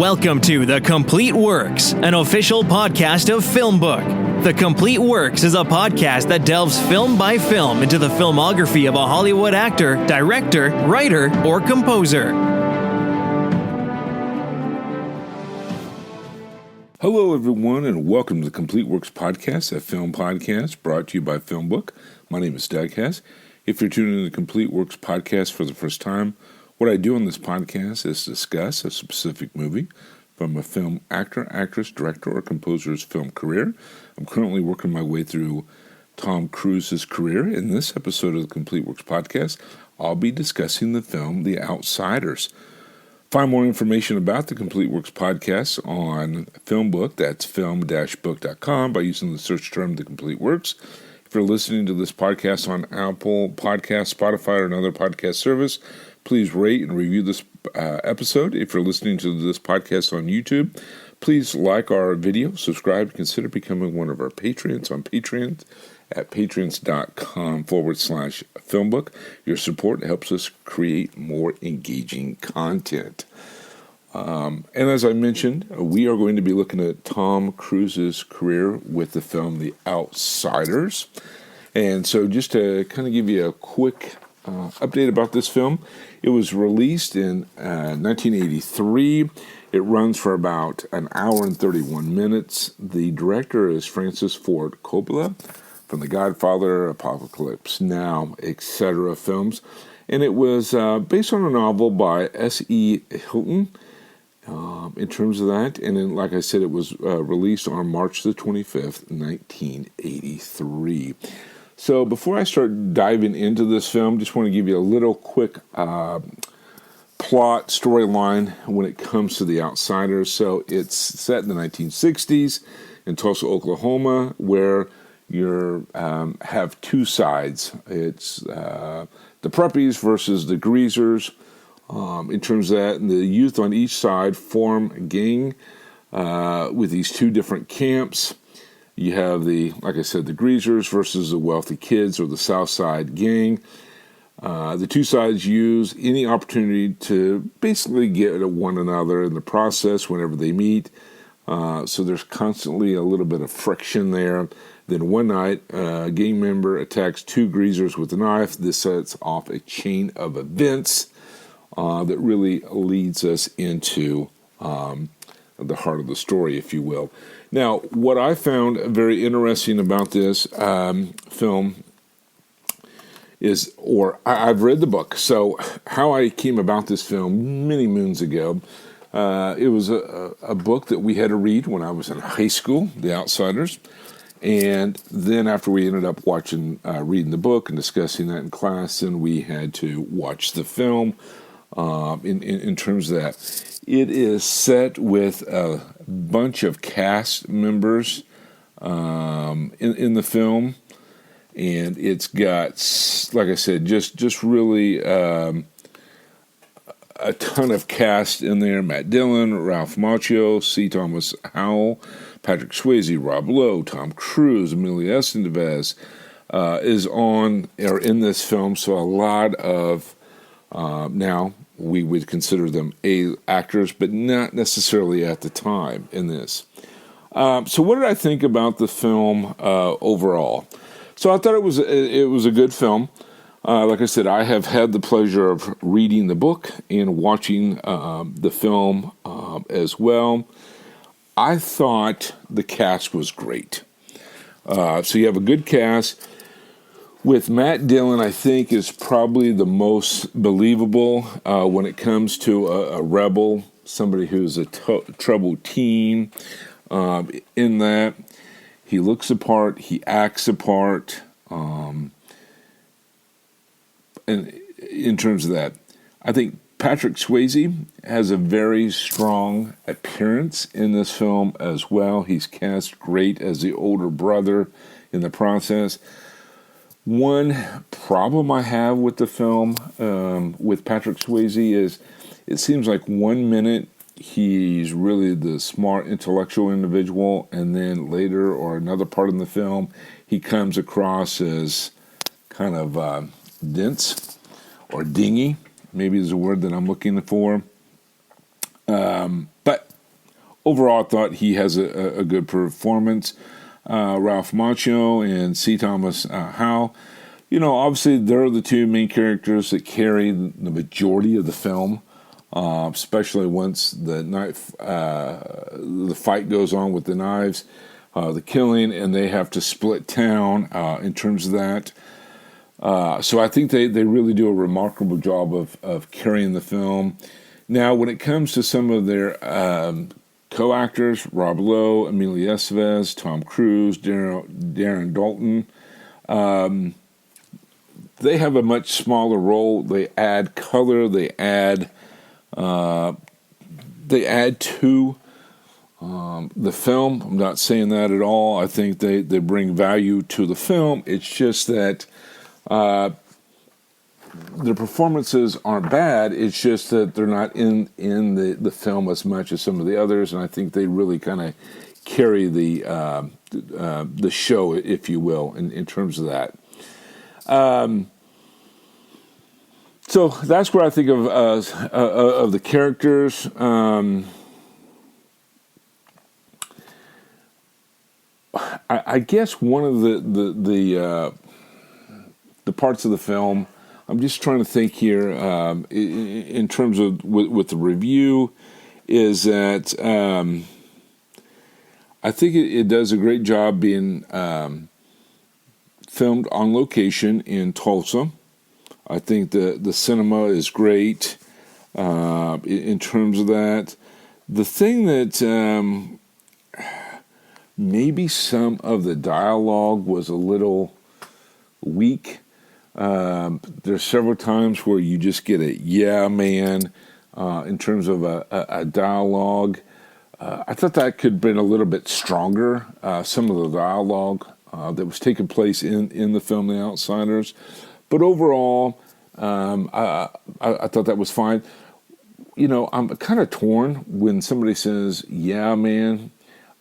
Welcome to The Complete Works, an official podcast of FilmBook. The Complete Works is a podcast that delves film by film into the filmography of a Hollywood actor, director, writer, or composer. Hello, everyone, and welcome to the Complete Works podcast, a film podcast brought to you by FilmBook. My name is Doug Hess. If you're tuning in to the Complete Works podcast for the first time, what I do on this podcast is discuss a specific movie from a film actor, actress, director, or composer's film career. I'm currently working my way through Tom Cruise's career. In this episode of the Complete Works podcast, I'll be discussing the film The Outsiders. Find more information about the Complete Works podcast on FilmBook, that's film-book.com, by using the search term The Complete Works. If you're listening to this podcast on Apple Podcasts, Spotify, or another podcast service, please rate and review this episode. If you're listening to this podcast on YouTube, please like our video, subscribe, consider becoming one of our patrons on Patreon at patrons.com/filmbook. Your support helps us create more engaging content. And as I mentioned, we are going to be looking at Tom Cruise's career with the film The Outsiders. And so just to kind of give you a quick update about this film, it was released in 1983. It runs for about an hour and 31 minutes. The director is Francis Ford Coppola from The Godfather, Apocalypse Now, etc. films. And it was based on a novel by S.E. Hilton in terms of that. And then, like I said, it was released on March the 25th, 1983. So before I start diving into this film, just want to give you a little quick plot storyline when it comes to The Outsiders. So it's set in the 1960s in Tulsa, Oklahoma, where you have two sides. It's the preppies versus the greasers. In terms of that, and the youth on each side form a gang with these two different camps. You have like I said, the greasers versus the wealthy kids, or the South Side gang. The two sides use any opportunity to basically get at one another in the process whenever they meet. So there's constantly a little bit of friction there. Then one night, a gang member attacks two greasers with a knife. This sets off a chain of events that really leads us into the heart of the story, if you will. Now, what I found very interesting about this film is, I've read the book, so how I came about this film many moons ago, it was a book that we had to read when I was in high school, The Outsiders, and then after we ended up reading the book and discussing that in class, then we had to watch the film. In terms of that, it is set with a bunch of cast members in the film, and it's got, like I said, just really a ton of cast in there. Matt Dillon, Ralph Macchio, C. Thomas Howell, Patrick Swayze, Rob Lowe, Tom Cruise, Emilio Estevez are in this film. So a lot of now we would consider them actors, but not necessarily at the time in this. So what did I think about the film overall? So I thought it was a good film. Like I said, I have had the pleasure of reading the book and watching the film as well. I thought the cast was great. So you have a good cast. With Matt Dillon, I think, is probably the most believable when it comes to a rebel, somebody who's a troubled teen. In that, he looks the part, he acts the part. And in terms of that, I think Patrick Swayze has a very strong appearance in this film as well. He's cast great as the older brother in the process. One problem I have with the film with Patrick Swayze is it seems like 1 minute he's really the smart intellectual individual, and then later or another part in the film he comes across as kind of dense or dingy, maybe is a word that I'm looking for. But overall, I thought he has a good performance. Ralph Macchio and C. Thomas Howell. Obviously, they're the two main characters that carry the majority of the film, especially once the fight goes on with the knives, the killing, and they have to split town in terms of that. So I think they really do a remarkable job of carrying the film. Now, when it comes to some of their co-actors, Rob Lowe, Emilio Estevez, Tom Cruise, Darren Dalton, they have a much smaller role. They add color. They add to the film. I'm not saying that at all. I think they bring value to the film. It's just that their performances aren't bad. It's just that they're not in the film as much as some of the others, and I think they really kind of carry the show, if you will, in terms of that. So that's what I think of the characters. I guess one of the parts of the film, I'm just trying to think here in terms of with the review, is that I think it does a great job being filmed on location in Tulsa. I think the cinema is great in terms of that. The thing that maybe some of the dialogue was a little weak. There's several times where you just get a "yeah, man" in terms of a dialogue. I thought that could have been a little bit stronger. Some of the dialogue that was taking place in the film The Outsiders. But overall, I thought that was fine. I'm kind of torn when somebody says, "Yeah, man."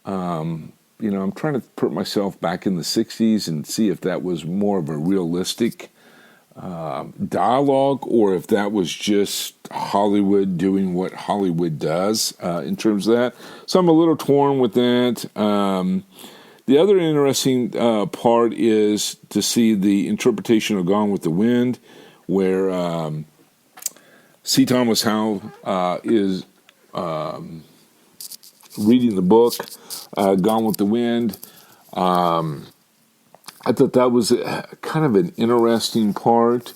I'm trying to put myself back in the 60s and see if that was more of a realistic dialogue or if that was just Hollywood doing what Hollywood does in terms of that. So I'm a little torn with that. The other interesting part is to see the interpretation of Gone with the Wind, where C. Thomas Howell is reading the book, Gone with the Wind. I thought that was kind of an interesting part.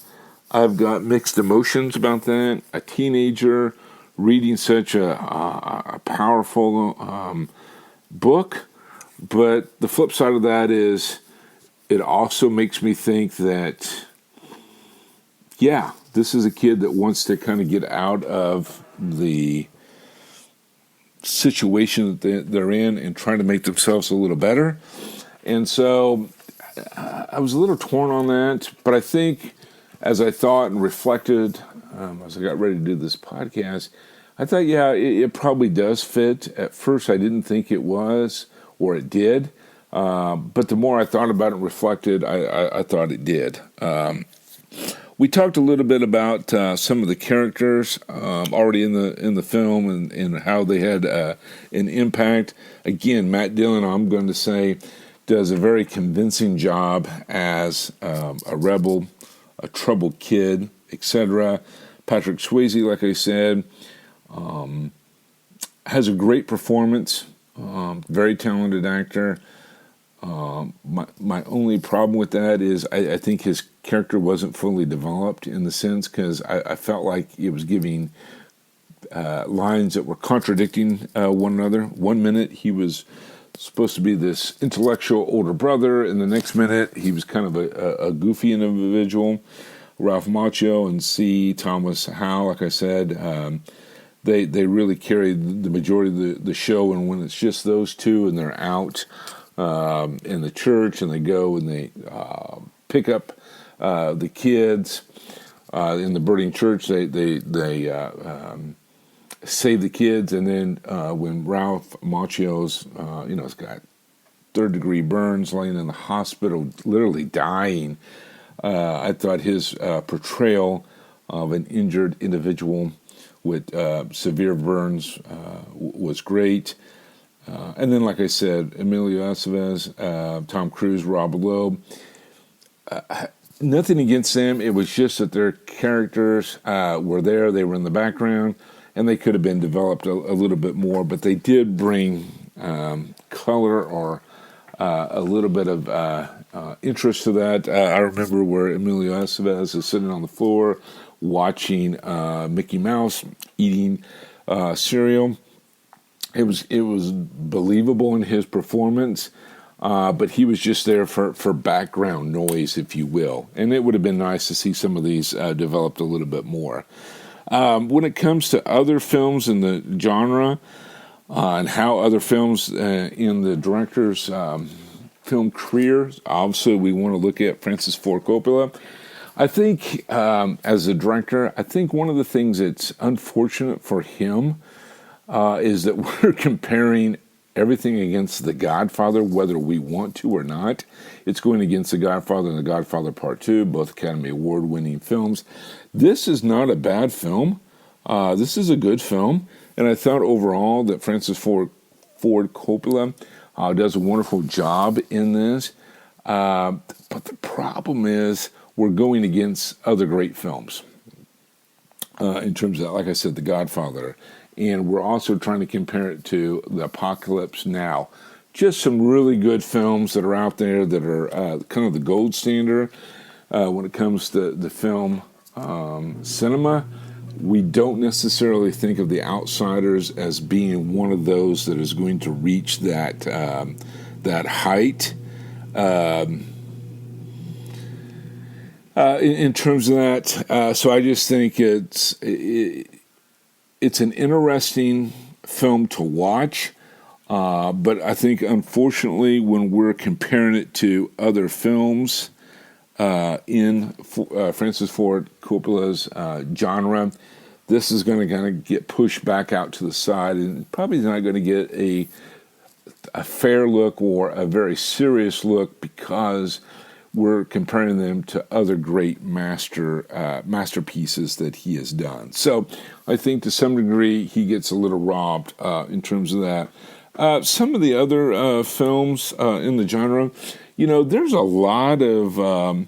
I've got mixed emotions about that. A teenager reading such a powerful book. But the flip side of that is it also makes me think that, yeah, this is a kid that wants to kind of get out of the situation that they're in and trying to make themselves a little better. And so I was a little torn on that. But I think as I thought and reflected as I got ready to do this podcast, I thought, yeah, it probably does fit. At first, I didn't think it was, or it did. But the more I thought about it and reflected, I thought it did. We talked a little bit about some of the characters already in the film and how they had an impact. Again, Matt Dillon, I'm going to say, does a very convincing job as a rebel, a troubled kid, etc. Patrick Swayze, like I said, has a great performance. Very talented actor. My only problem with that is I think his character wasn't fully developed in the sense because I felt like it was giving lines that were contradicting one another. 1 minute he was supposed to be this intellectual older brother, and the next minute he was kind of a goofy individual. Ralph Macchio and C. Thomas Howell, like I said, they really carry the majority of the show, and when it's just those two and they're out in the church and they go and they pick up the kids in the burning church, they save the kids, and then when Ralph Macchio's has got third-degree burns, laying in the hospital, literally dying, I thought his portrayal of an injured individual with severe burns was great. And then, like I said, Emilio Estevez, Tom Cruise, Rob Lowe. Nothing against them. It was just that their characters were there. They were in the background, and they could have been developed a little bit more. But they did bring color or a little bit of interest to that. I remember where Emilio Estevez is sitting on the floor watching Mickey Mouse eating cereal. It was believable in his performance, but he was just there for background noise, if you will. And it would have been nice to see some of these developed a little bit more. When it comes to other films in the genre and how other films in the director's film career, obviously we want to look at Francis Ford Coppola. I think as a director, I think one of the things that's unfortunate for him is that we're comparing everything against The Godfather, whether we want to or not. It's going against The Godfather and The Godfather Part 2, both Academy Award-winning films. This is not a bad film. This is a good film. And I thought overall that Francis Ford Coppola does a wonderful job in this. But the problem is we're going against other great films in terms of, like I said, The Godfather. And we're also trying to compare it to The Apocalypse Now. Just some really good films that are out there that are kind of the gold standard when it comes to the film cinema. We don't necessarily think of The Outsiders as being one of those that is going to reach that height. In terms of that, so I just think it's an interesting film to watch, but I think, unfortunately, when we're comparing it to other films in Francis Ford Coppola's genre, this is going to kind of get pushed back out to the side and probably not going to get a fair look or a very serious look because we're comparing them to other great masterpieces that he has done. So I think to some degree he gets a little robbed in terms of that. Some of the other films in the genre, there's a lot of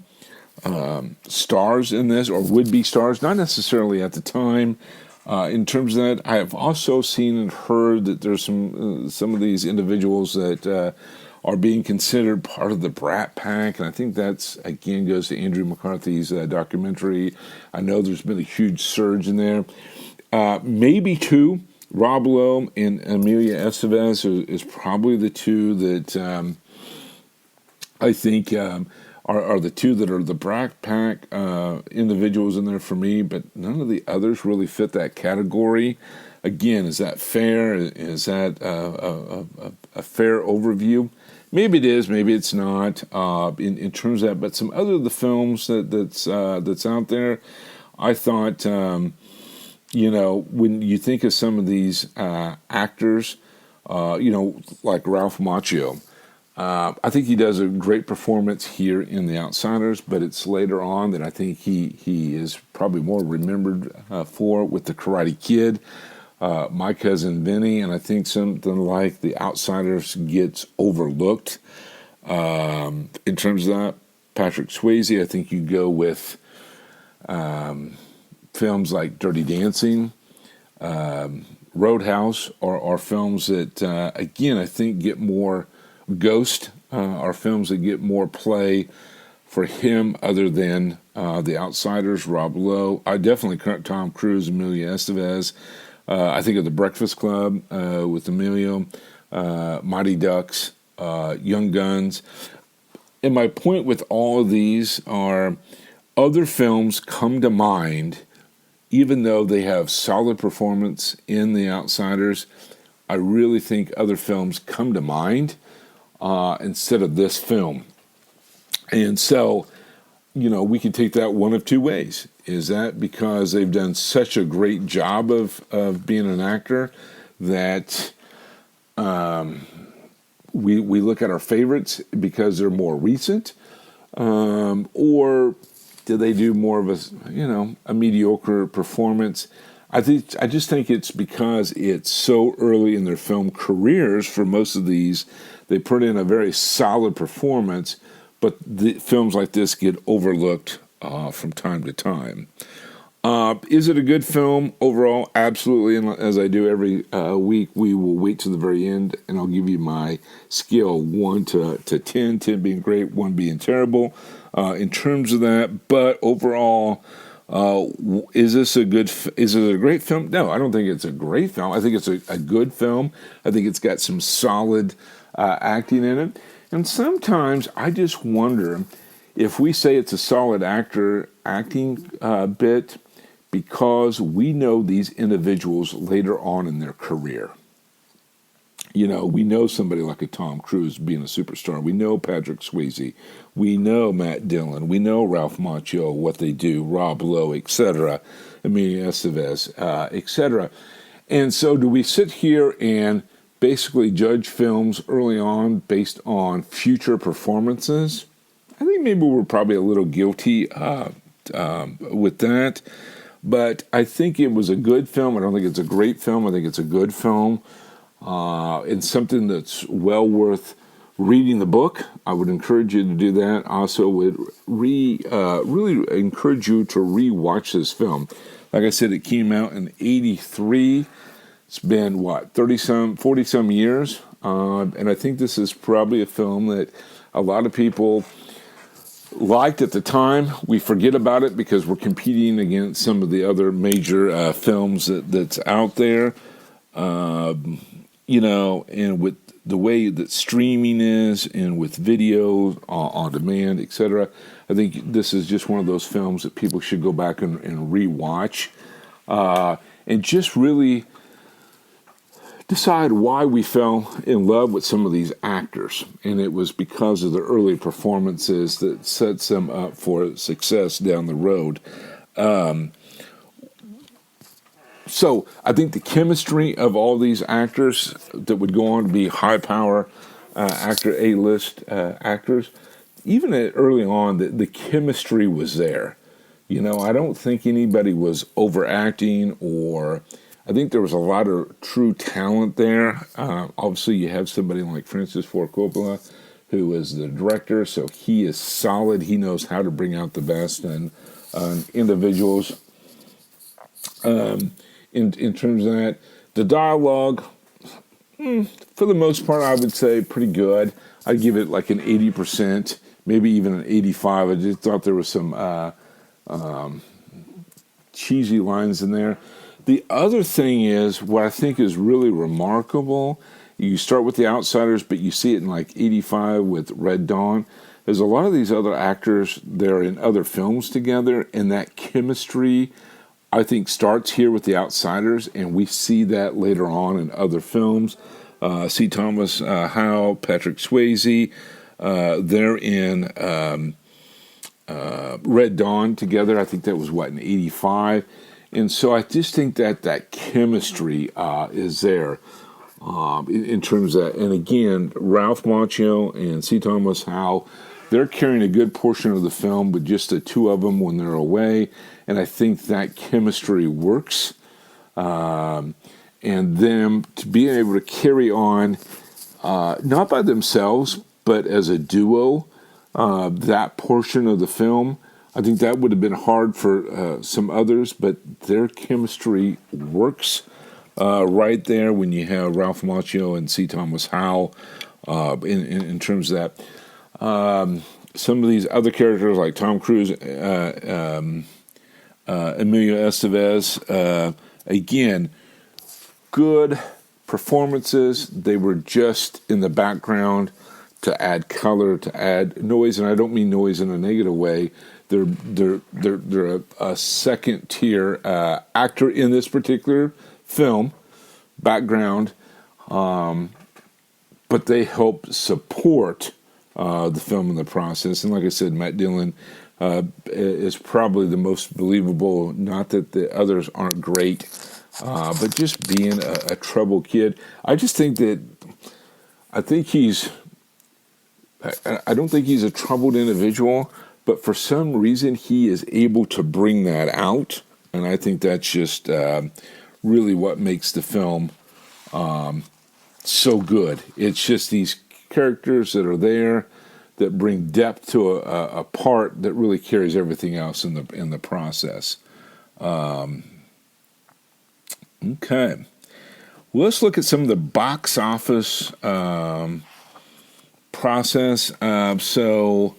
stars in this, or would-be stars, not necessarily at the time. In terms of that, I have also seen and heard that there's some of these individuals that are being considered part of the Brat Pack, and I think that's, again, goes to Andrew McCarthy's documentary. I know there's been a huge surge in there. Maybe two, Rob Lowe and Amelia Estevez is probably the two that I think are the two that are the Brat Pack individuals in there for me, but none of the others really fit that category. Again, is that fair? Is that a fair overview? Maybe it is, maybe it's not. In terms of that, but some other of the films that's out there, I thought, when you think of some of these actors, like Ralph Macchio, I think he does a great performance here in The Outsiders, but it's later on that I think he is probably more remembered for with The Karate Kid. My Cousin Vinny, and I think something like The Outsiders gets overlooked. In terms of that, Patrick Swayze, I think you go with films like Dirty Dancing, Roadhouse, are films that, again, I think get more Ghost, are films that get more play for him other than The Outsiders, Rob Lowe. I definitely Tom Cruise, Amelia Estevez. I think of The Breakfast Club with Emilio, Mighty Ducks, Young Guns. And my point with all of these are other films come to mind, even though they have solid performance in The Outsiders. I really think other films come to mind instead of this film. And so, we can take that one of two ways. Is that because they've done such a great job of being an actor that we look at our favorites because they're more recent? Or do they do more of a mediocre performance? I just think it's because it's so early in their film careers for most of these. They put in a very solid performance, but the films like this get overlooked from time to time. Is it a good film overall? Absolutely. And as I do every week, we will wait to the very end, and I'll give you my scale 1 to 10, 10 being great, 1 being terrible in terms of that. But overall, is it a great film? No, I don't think it's a great film. I think it's a good film. I think it's got some solid acting in it. And sometimes I just wonder if we say it's a solid acting bit because we know these individuals later on in their career. We know somebody like a Tom Cruise being a superstar. We know Patrick Swayze. We know Matt Dillon. We know Ralph Macchio, what they do, Rob Lowe, etc., Emilio Estevez, etc. And so do we sit here and basically judge films early on based on future performances? I think maybe we're probably a little guilty with that. But I think it was a good film. I don't think it's a great film. I think it's a good film. And something that's well worth reading the book. I would encourage you to do that. Also would really encourage you to rewatch this film. Like I said, it came out in 1983. It's been, 40-some years. And I think this is probably a film that a lot of people liked at the time. We forget about it because we're competing against some of the other major films that's out there. And with the way that streaming is and with video on demand, etc., I think this is just one of those films that people should go back and rewatch and just really decide why we fell in love with some of these actors. And it was because of their early performances that sets them up for success down the road. So I think the chemistry of all these actors that would go on to be high-power actor, A-list actors, even early on, the chemistry was there. I don't think anybody was overacting or... I think there was a lot of true talent there. Obviously, you have somebody like Francis Ford Coppola, who is the director, so he is solid. He knows how to bring out the best in individuals. In terms of that, the dialogue, for the most part, I would say pretty good. I'd give it like an 80%, maybe even an 85%. I just thought there was some cheesy lines in there. The other thing is, what I think is really remarkable, you start with The Outsiders, but you see it in like 85 with Red Dawn. There's a lot of these other actors, they're in other films together, and that chemistry, I think, starts here with The Outsiders, and we see that later on in other films. C. Thomas Howell, Patrick Swayze, they're in Red Dawn together. I think that was, in 85. And so I just think that chemistry is there in terms of that. And again, Ralph Macchio and C. Thomas Howell, they're carrying a good portion of the film, but just the two of them when they're away. And I think that chemistry works. And them to be able to carry on, not by themselves, but as a duo, that portion of the film, I think that would have been hard for some others, but their chemistry works right there when you have Ralph Macchio and C. Thomas Howell in terms of that. Some of these other characters like Tom Cruise, Emilio Estevez, again, good performances. They were just in the background to add color, to add noise, and I don't mean noise in a negative way. They're a second tier actor in this particular film background, but they help support the film in the process. And like I said, Matt Dillon is probably the most believable. Not that the others aren't great, but just being a troubled kid. I just think that I don't think he's a troubled individual. But for some reason, he is able to bring that out And I think that's just really what makes the film so good. It's just these characters that are there that bring depth to a part that really carries everything else in the process. Okay. Well, let's look at some of the box office process. So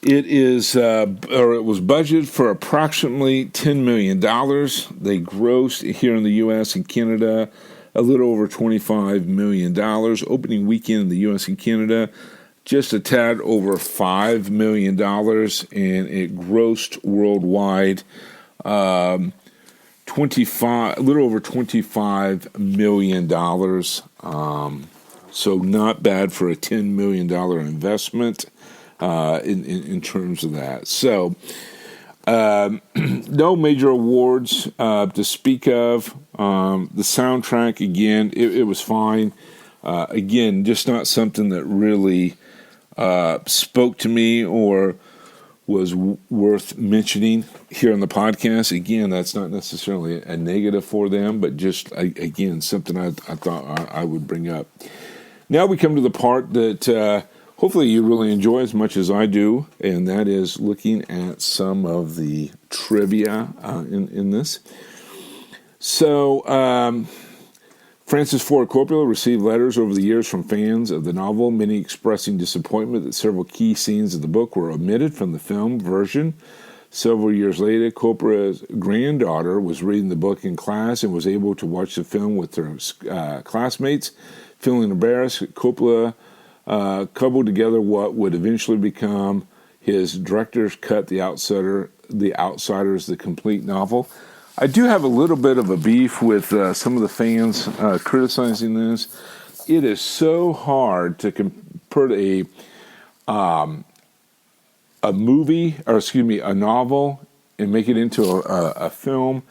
it was budgeted for approximately $10 million. They grossed here in the U.S. and Canada a little over $25 million. Opening weekend in the U.S. and Canada, just a tad over $5 million, and it grossed worldwide a little over $25 million. So not bad for a $10 million investment in terms of that. So no major awards to speak of. The soundtrack, again, it was fine. Again, just not something that really spoke to me or was worth mentioning here on the podcast. Again, that's not necessarily a negative for them, but just, again, something I thought I would bring up. Now we come to the part that hopefully you really enjoy as much as I do, and that is looking at some of the trivia in this. So, Francis Ford Coppola received letters over the years from fans of the novel, many expressing disappointment that several key scenes of the book were omitted from the film version. Several years later, Coppola's granddaughter was reading the book in class and was able to watch the film with her classmates. Feeling embarrassed, Coppola cobbled together what would eventually become his director's cut, The Outsiders, the complete novel. I do have a little bit of a beef with some of the fans criticizing this. It is so hard to put a novel and make it into a film,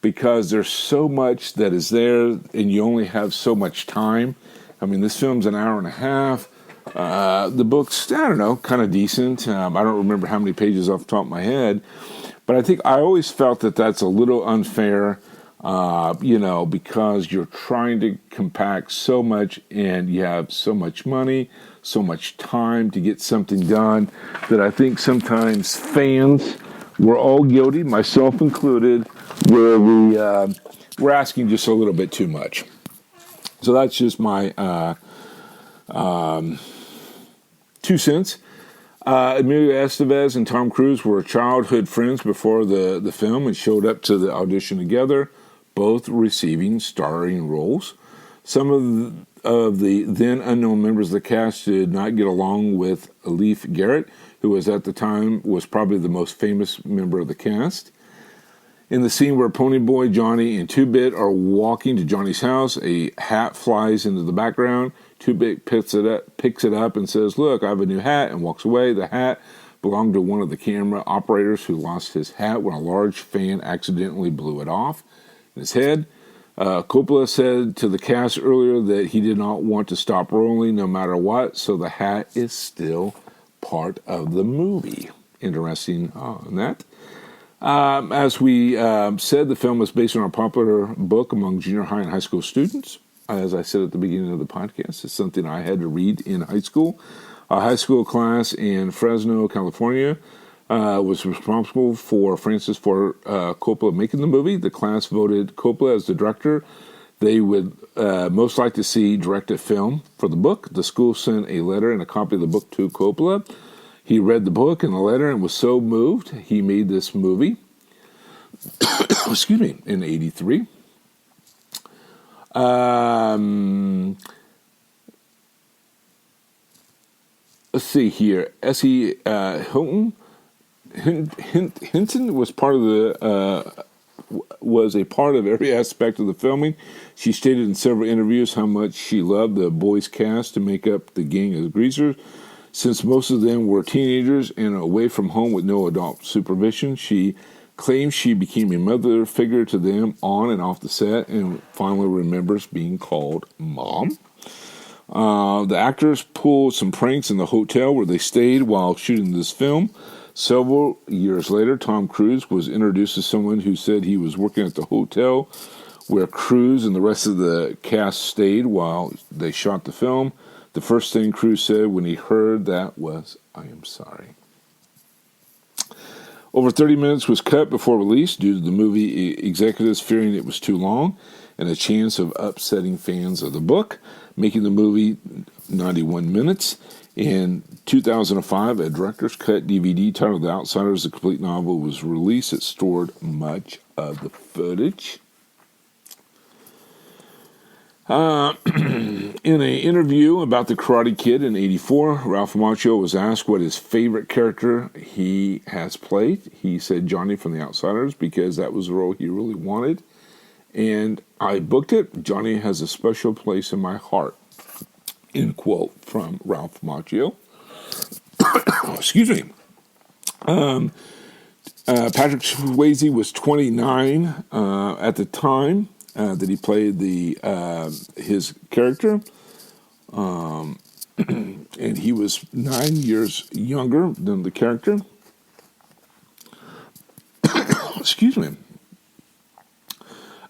because there's so much that is there and you only have so much time. I mean, this film's an hour and a half. The book's, I don't know, kind of decent. I don't remember how many pages off the top of my head. But I think I always felt that that's a little unfair, because you're trying to compact so much and you have so much money, so much time to get something done, that I think sometimes fans, we're all guilty, myself included, where we're asking just a little bit too much. So that's just my 2 cents. Emilio Estevez and Tom Cruise were childhood friends before the film and showed up to the audition together, both receiving starring roles. Some of the then unknown members of the cast did not get along with Leif Garrett, who was at the time was probably the most famous member of the cast. In the scene where Ponyboy, Johnny, and Two-Bit are walking to Johnny's house, a hat flies into the background. Two-Bit picks it up and says, "Look, I have a new hat," and walks away. The hat belonged to one of the camera operators who lost his hat when a large fan accidentally blew it off in his head. Coppola said to the cast earlier that he did not want to stop rolling no matter what, so the hat is still part of the movie. Interesting on that. As we said, the film is based on a popular book among junior high and high school students. As I said at the beginning of the podcast, it's something I had to read in high school. A high school class in Fresno, California, was responsible for Francis Ford Coppola making the movie. The class voted Coppola as the director. They would most like to see directed film for the book. The school sent a letter and a copy of the book to Coppola. He read the book and the letter and was so moved, he made this movie, excuse me, in 1983. Let's see here. S.E. Hinton was a part of every aspect of the filming. She stated in several interviews how much she loved the boys cast to make up the gang of greasers. Since most of them were teenagers and away from home with no adult supervision, she claims she became a mother figure to them on and off the set and finally remembers being called Mom. The actors pulled some pranks in the hotel where they stayed while shooting this film. Several years later, Tom Cruise was introduced to someone who said he was working at the hotel where Cruise and the rest of the cast stayed while they shot the film. The first thing Cruise said when he heard that was, "I am sorry." Over 30 minutes was cut before release due to the movie executives fearing it was too long and a chance of upsetting fans of the book, making the movie 91 minutes. In 2005, a director's cut DVD titled The Outsiders, the complete novel, was released. It stored much of the footage. In an interview about The Karate Kid in '84, Ralph Macchio was asked what his favorite character he has played. He said Johnny from The Outsiders because that was the role he really wanted. And I booked it. Johnny has a special place in my heart. End quote from Ralph Macchio. Excuse me. Patrick Swayze was 29 at the time that he played his character, and he was 9 years younger than the character. Excuse me.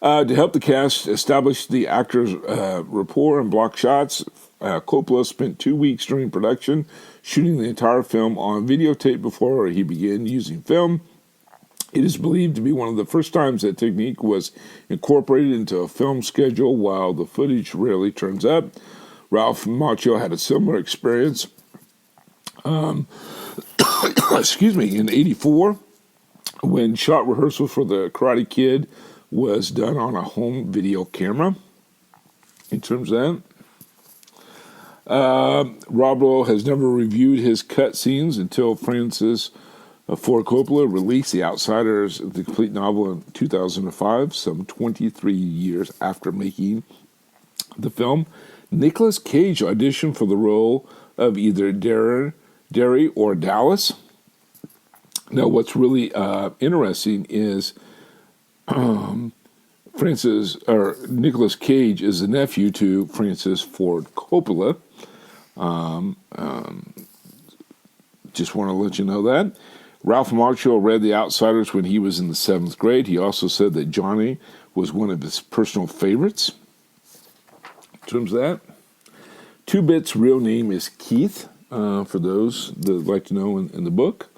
To help the cast establish the actors' rapport and block shots, Coppola spent 2 weeks during production shooting the entire film on videotape before he began using film. It is believed to be one of the first times that technique was incorporated into a film schedule, while the footage rarely turns up. Ralph Macchio had a similar experience excuse me, in '84 when shot rehearsal for The Karate Kid was done on a home video camera. In terms of that, Rob Lowe has never reviewed his cut scenes until Francis Ford Coppola released The Outsiders, the complete novel, in 2005, some 23 years after making the film. Nicolas Cage auditioned for the role of either Derry or Dallas. Now, what's really interesting is Nicolas Cage is the nephew to Francis Ford Coppola. Just want to let you know that. Ralph Macchio read The Outsiders when he was in the 7th grade. He also said that Johnny was one of his personal favorites. In terms of that, Two Bit's real name is Keith, for those that would like to know in the book.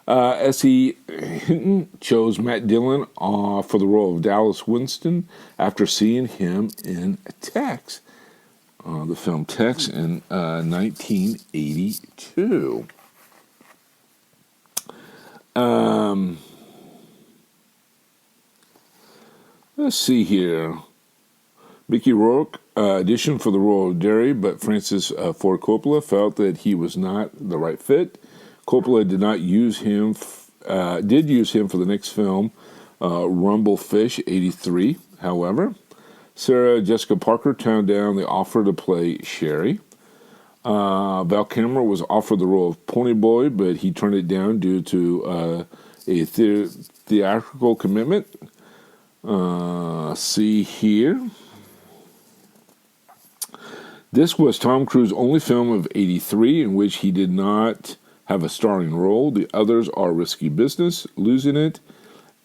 S.E. Hinton chose Matt Dillon for the role of Dallas Winston after seeing him in Tex, the film Tex in 1982. Let's see here. Mickey Rourke auditioned for the role of Derry, but Francis Ford Coppola felt that he was not the right fit. Coppola did use him for the next film, Rumblefish, '83. However, Sarah Jessica Parker turned down the offer to play Sherry. Val Kilmer was offered the role of Ponyboy, but he turned it down due to a theatrical commitment. See here. This was Tom Cruise's only film of '83 in which he did not have a starring role. The others are Risky Business, Losing It,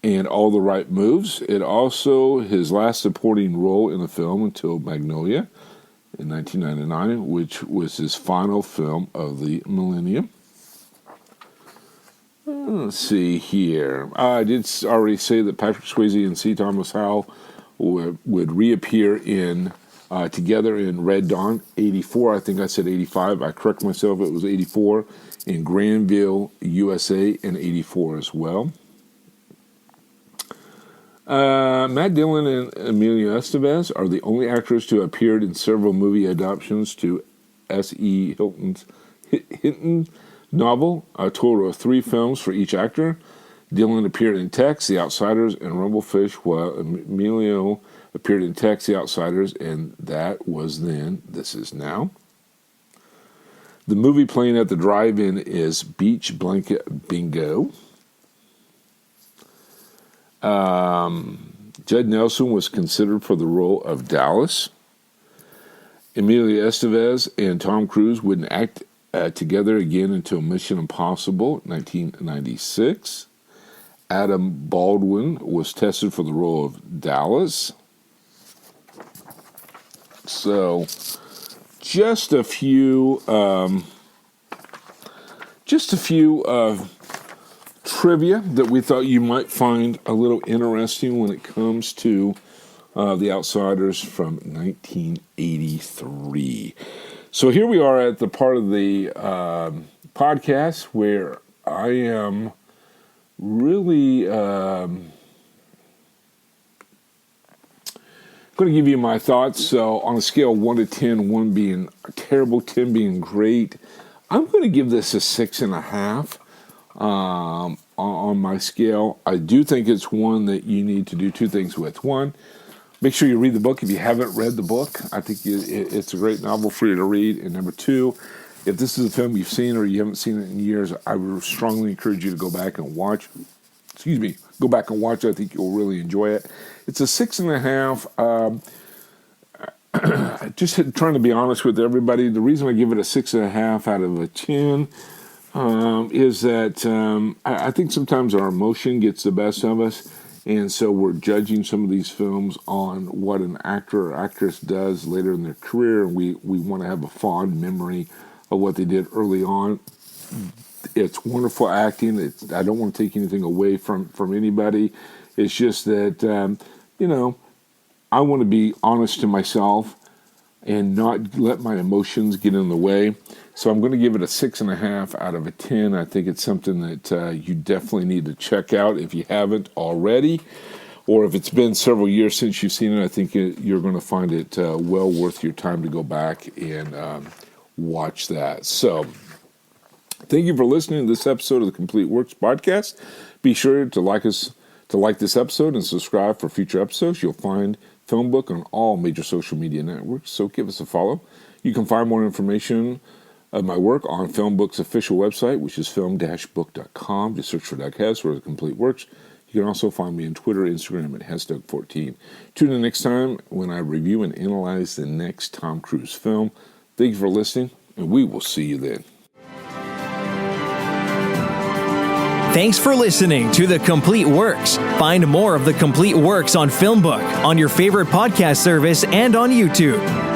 and All the Right Moves. It also his last supporting role in the film until Magnolia in 1999, which was his final film of the millennium. Let's see here. I did already say that Patrick Swayze and C. Thomas Howell would reappear together in Red Dawn, '84. I think I said '85. I correct myself. It was '84 in Granville, USA, in '84 as well. Matt Dillon and Emilio Estevez are the only actors to have appeared in several movie adaptations to S.E. Hinton novel, a total of 3 films for each actor. Dillon appeared in Tex, The Outsiders, and Rumblefish, while Emilio appeared in Tex, The Outsiders, and That Was Then, This Is Now. The movie playing at the drive-in is Beach Blanket Bingo. Judd Nelson was considered for the role of Dallas. Emilio Estevez and Tom Cruise wouldn't act together again until Mission Impossible, 1996. Adam Baldwin was tested for the role of Dallas. So, just a few trivia that we thought you might find a little interesting when it comes to The Outsiders from 1983. So here we are at the part of the podcast where I am really going to give you my thoughts. So on a scale of 1 to 10, 1 being terrible, 10 being great, I'm going to give this a 6.5 on my scale. I do think it's one that you need to do two things with. One, make sure you read the book if you haven't read the book. I think it's a great novel for you to read. And number two, if this is a film you've seen or you haven't seen it in years, I would strongly encourage you to go back and watch. Go back and watch it. I think you'll really enjoy it. It's a 6.5. Just trying to be honest with everybody. The reason I give it a 6.5 out of a 10 is that I think sometimes our emotion gets the best of us. And so we're judging some of these films on what an actor or actress does later in their career. We want to have a fond memory of what they did early on. It's wonderful acting. I don't want to take anything away from anybody. It's just that, I want to be honest to myself and not let my emotions get in the way. So I'm going to give it a 6.5 out of a 10. I think it's something that you definitely need to check out if you haven't already. Or if it's been several years since you've seen it, I think you're going to find it well worth your time to go back and watch that. So thank you for listening to this episode of the Complete Works podcast. Be sure to like this episode and subscribe for future episodes. You'll find FilmBook on all major social media networks, so give us a follow. You can find more information of my work on FilmBook's official website, which is film-book.com. Just search for Doug Hess or The Complete Works. You can also find me on Twitter, Instagram at HessDoug14. Tune in next time when I review and analyze the next Tom Cruise film. Thank you for listening, and we will see you then. Thanks for listening to The Complete Works. Find more of The Complete Works on FilmBook, on your favorite podcast service, and on YouTube.